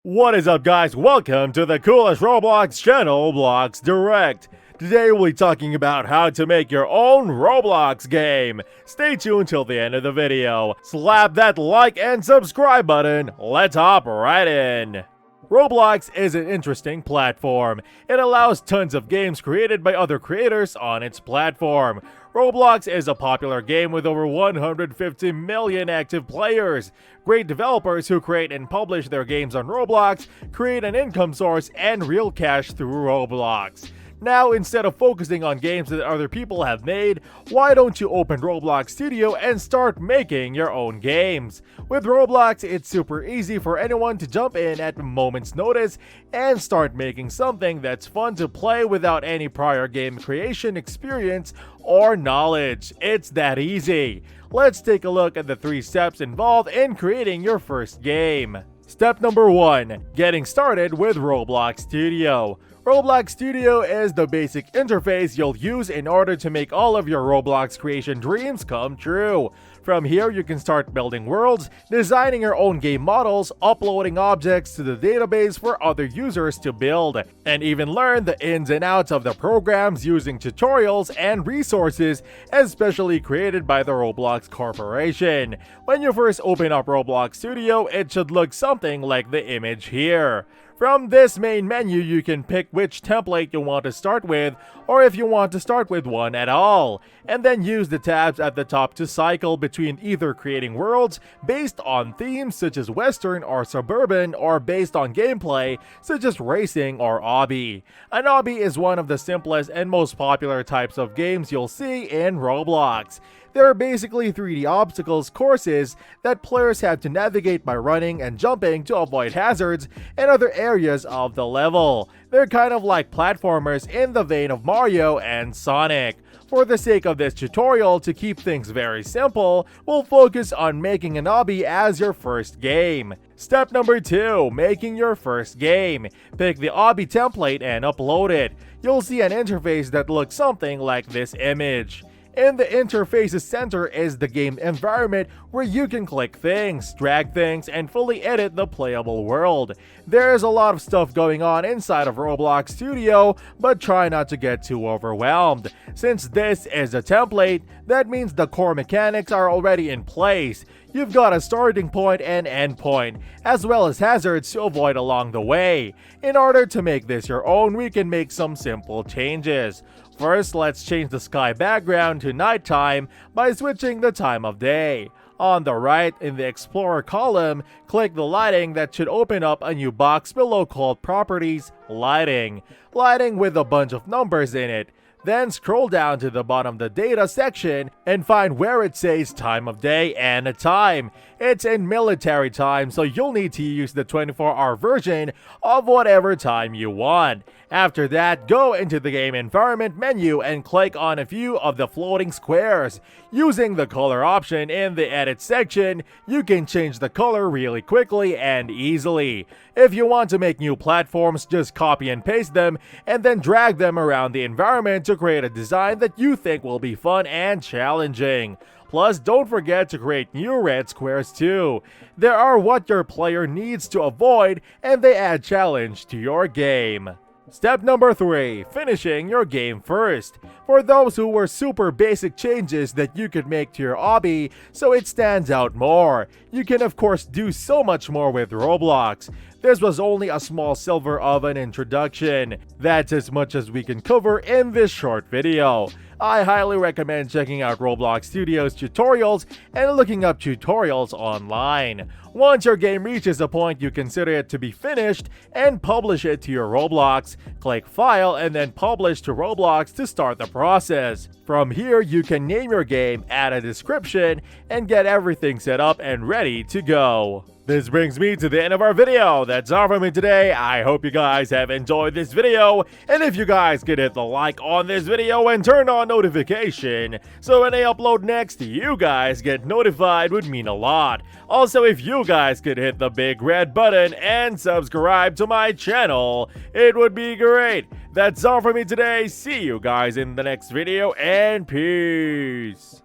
What is up, guys? Welcome to the coolest Roblox channel, Blox Direct. Today we'll be talking about how to make your own Roblox game. Stay tuned till the end of the video. Slap that like and subscribe button. Let's hop right in. Roblox is an interesting platform. It allows tons of games created by other creators on its platform. Roblox is a popular game with over 150 million active players. Great developers who create and publish their games on Roblox create an income source and real cash through Roblox. Now, instead of focusing on games that other people have made, why don't you open Roblox Studio and start making your own games? With Roblox, it's super easy for anyone to jump in at a moment's notice and start making something that's fun to play without any prior game creation experience or knowledge. It's that easy. Let's take a look at the 3 steps involved in creating your first game. Step number 1. Getting started with Roblox Studio. Roblox Studio is the basic interface you'll use in order to make all of your Roblox creation dreams come true. From here, you can start building worlds, designing your own game models, uploading objects to the database for other users to build, and even learn the ins and outs of the programs using tutorials and resources especially created by the Roblox Corporation. When you first open up Roblox Studio, it should look something like the image here. From this main menu, you can pick which template you want to start with, or if you want to start with one at all, and then use the tabs at the top to cycle between either creating worlds based on themes such as Western or Suburban, or based on gameplay such as Racing or Obby. An Obby is one of the simplest and most popular types of games you'll see in Roblox. They're basically 3D obstacles courses that players have to navigate by running and jumping to avoid hazards and other areas of the level. They're kind of like platformers in the vein of Mario and Sonic. For the sake of this tutorial, to keep things very simple, we'll focus on making an obby as your first game. Step number 2. Making your first game. Pick the obby template and upload it. You'll see an interface that looks something like this image. In the interface's center is the game environment where you can click things, drag things, and fully edit the playable world. There's a lot of stuff going on inside of Roblox Studio, but try not to get too overwhelmed. Since this is a template, that means the core mechanics are already in place. You've got a starting point and end point, as well as hazards to avoid along the way. In order to make this your own, we can make some simple changes. First, let's change the sky background to nighttime by switching the time of day. On the right, in the Explorer column, click the lighting that should open up a new box below called Properties, Lighting. Lighting with a bunch of numbers in it. Then scroll down to the bottom of the data section and find where it says time of day and a time. It's in military time, so you'll need to use the 24-hour version of whatever time you want. After that, go into the game environment menu and click on a few of the floating squares. Using the color option in the edit section, you can change the color really quickly and easily. If you want to make new platforms, just copy and paste them and then drag them around the environment to create a design that you think will be fun and challenging. Plus, don't forget to create new red squares too. They are what your player needs to avoid, and they add challenge to your game. Step number 3. Finishing your game first. For those who were super basic changes that you could make to your obby so it stands out more, you can of course do so much more with Roblox. This was only a small sliver of an introduction. That's as much as we can cover in this short video. I highly recommend checking out Roblox Studio's tutorials and looking up tutorials online. Once your game reaches a point you consider it to be finished, and publish it to your Roblox, click File and then Publish to Roblox to start the process. From here, you can name your game, add a description, and get everything set up and ready to go. This brings me to the end of our video. That's all from me today. I hope you guys have enjoyed this video, and if you guys could hit the like on this video and turn on notification so when I upload next, you guys get notified, would mean a lot. Also, if you guys could hit the big red button and subscribe to my channel, it would be great. That's all from me today. See you guys in the next video, and peace.